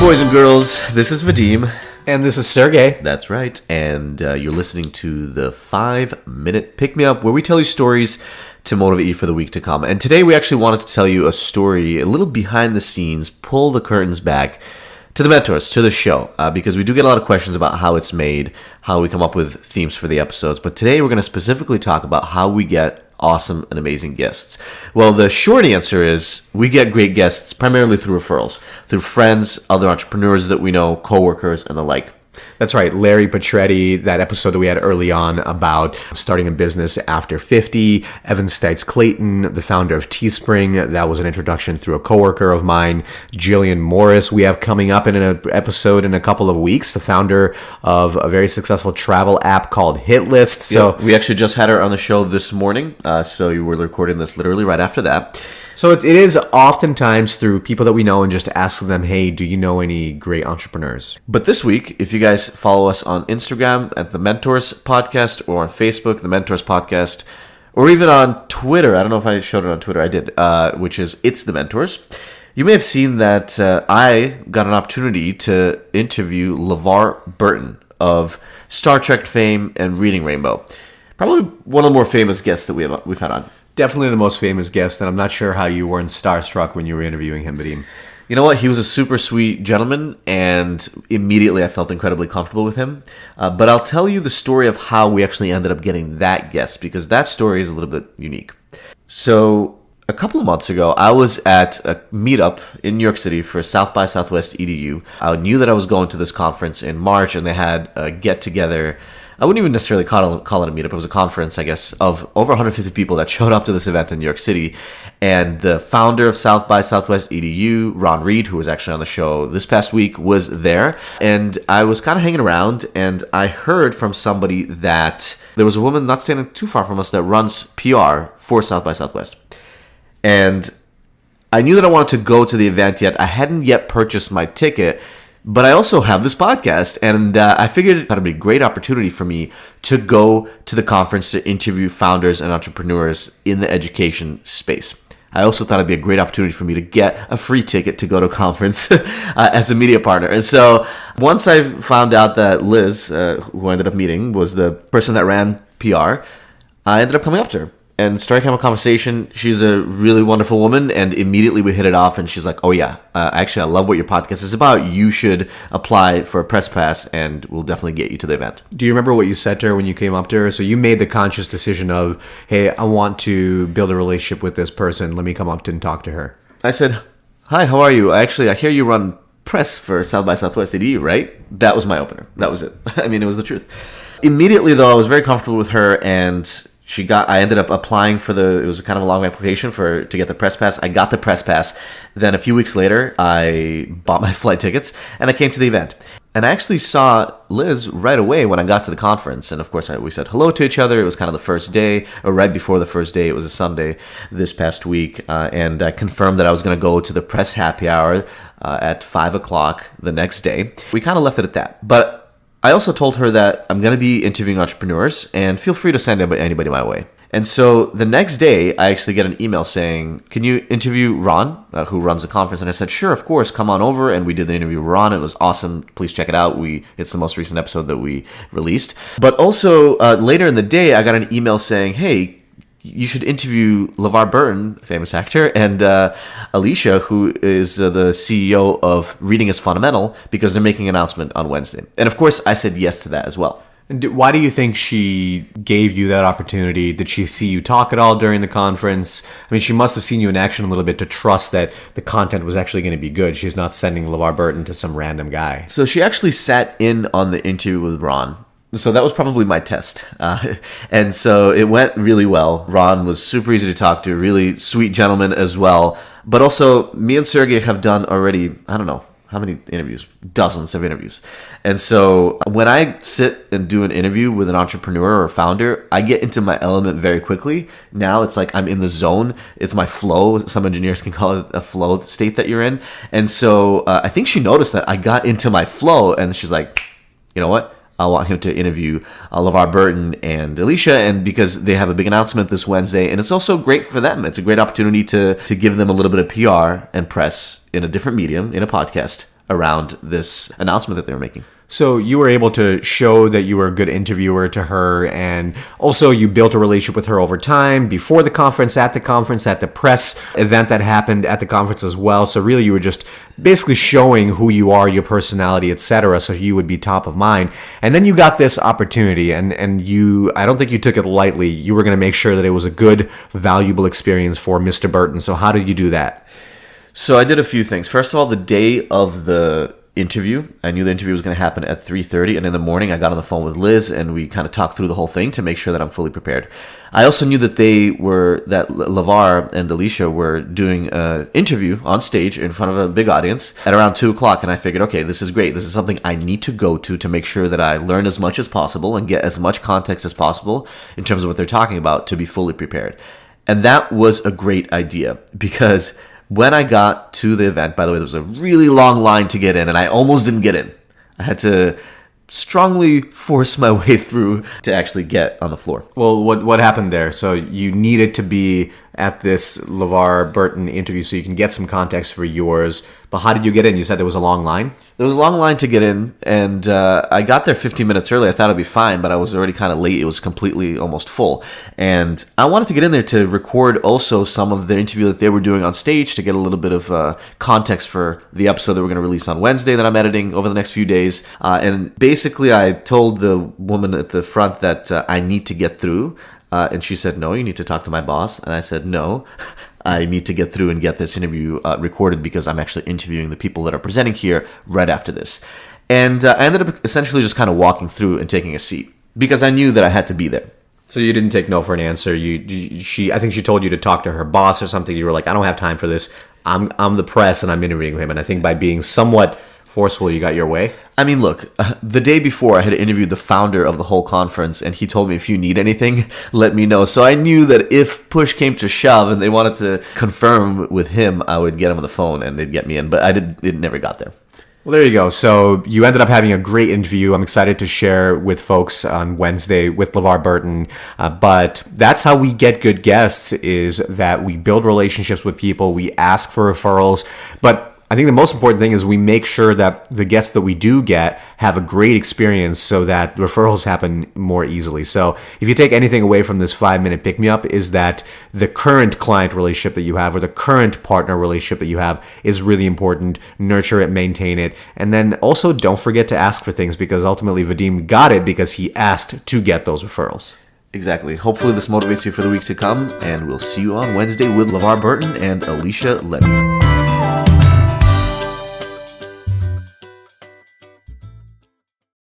boys and girls, this is Vadim. And this is Sergey. That's right, and you're listening to the 5-Minute Pick-Me-Up, where we tell you stories to motivate you for the week to come. And today we actually wanted to tell you a story, a little behind the scenes, pull the curtains back to the mentors, to the show, because we do get a lot of questions about how it's made, how we come up with themes for the episodes. But today we're going to specifically talk about how we get awesome and amazing guests. Well, the short answer is we get great guests primarily through referrals, through friends, other entrepreneurs that we know, coworkers, and the like. That's right. Larry Petretti, that episode that we had early on about starting a business after 50. Evan Stites Clayton, the founder of Teespring. That was an introduction through a coworker of mine. Jillian Morris, we have coming up in an episode in a couple of weeks, the founder of a very successful travel app called Hitlist. So we actually just had her on the show this morning. So you were recording this literally right after that. So it is oftentimes through people that we know and just asking them, hey, do you know any great entrepreneurs? But this week, if you guys follow us on Instagram at The Mentors Podcast, or on Facebook, The Mentors Podcast, or even on Twitter, I don't know if I showed it on Twitter, I did, which is It's The Mentors, you may have seen that I got an opportunity to interview LeVar Burton of Star Trek fame and Reading Rainbow. Probably one of the more famous guests that we've had on. Definitely the most famous guest, and I'm not sure how you weren't starstruck when you were interviewing him, Vadim. You know what? He was a super sweet gentleman, and immediately I felt incredibly comfortable with him. But I'll tell you the story of how we actually ended up getting that guest, because that story is a little bit unique. So a couple of months ago, I was at a meetup in New York City for South by Southwest EDU. I knew that I was going to this conference in March, and they had a get-together. I wouldn't even necessarily call it a meetup. It was a conference, I guess, of over 150 people that showed up to this event in New York City. And the founder of South by Southwest EDU, Ron Reed, who was actually on the show this past week, was there. And I was kind of hanging around, and I heard from somebody that there was a woman not standing too far from us that runs PR for South by Southwest. And I knew that I wanted to go to the event yet. I hadn't yet purchased my ticket. But I also have this podcast, and I figured it would be a great opportunity for me to go to the conference to interview founders and entrepreneurs in the education space. I also thought it'd be a great opportunity for me to get a free ticket to go to a conference as a media partner. And so once I found out that Liz, who I ended up meeting, was the person that ran PR, I ended up coming up to her and starting having a conversation. She's a really wonderful woman, and immediately we hit it off, and she's like, oh yeah, actually I love what your podcast is about. You should apply for a press pass, and we'll definitely get you to the event. Do you remember what you said to her when you came up to her? So you made the conscious decision of, hey, I want to build a relationship with this person. Let me come up and talk to her. I said, hi, how are you? Actually, I hear you run press for South by Southwest EDU, right? That was my opener. That was it. I mean, it was the truth. Immediately, though, I was very comfortable with her, and I ended up applying for it was kind of a long application to get the press pass. I got the press pass. Then a few weeks later, I bought my flight tickets and I came to the event. And I actually saw Liz right away when I got to the conference. And of course, we said hello to each other. It was kind of the first day, or right before the first day. It was a Sunday this past week. And I confirmed that I was going to go to the press happy hour at 5 o'clock the next day. We kind of left it at that. But I also told her that I'm going to be interviewing entrepreneurs, and feel free to send anybody my way. And so the next day, I actually get an email saying, can you interview Ron, who runs the conference? And I said, sure, of course, come on over. And we did the interview with Ron. It was awesome. Please check it out. It's the most recent episode that we released. But also later in the day, I got an email saying, hey, you should interview LeVar Burton, famous actor, and Alicia, who is the CEO of Reading is Fundamental, because they're making an announcement on Wednesday. And of course, I said yes to that as well. And why do you think she gave you that opportunity? Did she see you talk at all during the conference? I mean, she must have seen you in action a little bit to trust that the content was actually going to be good. She's not sending LeVar Burton to some random guy. So she actually sat in on the interview with Ron. So that was probably my test. And so it went really well. Ron was super easy to talk to, really sweet gentleman as well. But also, me and Sergey have done already, I don't know, how many interviews? Dozens of interviews. And so when I sit and do an interview with an entrepreneur or founder, I get into my element very quickly. Now it's like I'm in the zone. It's my flow. Some engineers can call it a flow state that you're in. And so I think she noticed that I got into my flow, and she's like, you know what? I want him to interview LeVar Burton and Alicia, and because they have a big announcement this Wednesday, and it's also great for them. It's a great opportunity to give them a little bit of PR and press in a different medium, in a podcast, around this announcement that they were making. So you were able to show that you were a good interviewer to her, and also you built a relationship with her over time, before the conference, at the press event that happened at the conference as well. So really you were just basically showing who you are, your personality, etc., so you would be top of mind. And then you got this opportunity, and you, I don't think you took it lightly. You were going to make sure that it was a good, valuable experience for Mr. Burton. So how did you do that? So I did a few things. First of all, the day of the interview, I knew the interview was going to happen at 3:30, and in the morning I got on the phone with Liz and we kind of talked through the whole thing to make sure that I'm fully prepared. I also knew that LeVar and Alicia were doing an interview on stage in front of a big audience at around 2 o'clock, and I figured, okay, this is great. This is something I need to go to make sure that I learn as much as possible and get as much context as possible in terms of what they're talking about to be fully prepared. And that was a great idea, because when I got to the event, by the way, there was a really long line to get in, and I almost didn't get in. I had to strongly force my way through to actually get on the floor. Well, what happened there? So you needed to be at this LeVar Burton interview so you can get some context for yours. But how did you get in? You said there was a long line? There was a long line to get in, and I got there 15 minutes early. I thought it'd be fine, but I was already kind of late. It was completely almost full. And I wanted to get in there to record also some of the interview that they were doing on stage to get a little bit of context for the episode that we're going to release on Wednesday that I'm editing over the next few days. And basically, I told the woman at the front that I need to get through. And she said, no, you need to talk to my boss. And I said, no, I need to get through and get this interview recorded because I'm actually interviewing the people that are presenting here right after this. And I ended up essentially just kind of walking through and taking a seat because I knew that I had to be there. So you didn't take no for an answer. I think she told you to talk to her boss or something. You were like, I don't have time for this. I'm the press and I'm interviewing him. And I think by being somewhat forceful, you got your way? I mean, look, the day before I had interviewed the founder of the whole conference, and he told me, if you need anything, let me know. So I knew that if push came to shove and they wanted to confirm with him, I would get him on the phone and they'd get me in. But it never got there. Well, there you go. So you ended up having a great interview. I'm excited to share with folks on Wednesday with LeVar Burton. But that's how we get good guests, is that we build relationships with people. We ask for referrals. But I think the most important thing is we make sure that the guests that we do get have a great experience so that referrals happen more easily. So if you take anything away from this 5-minute pick-me-up, is that the current client relationship that you have or the current partner relationship that you have is really important. Nurture it, maintain it. And then also don't forget to ask for things, because ultimately Vadim got it because he asked to get those referrals. Exactly. Hopefully this motivates you for the week to come, and we'll see you on Wednesday with LeVar Burton and Alicia Levy.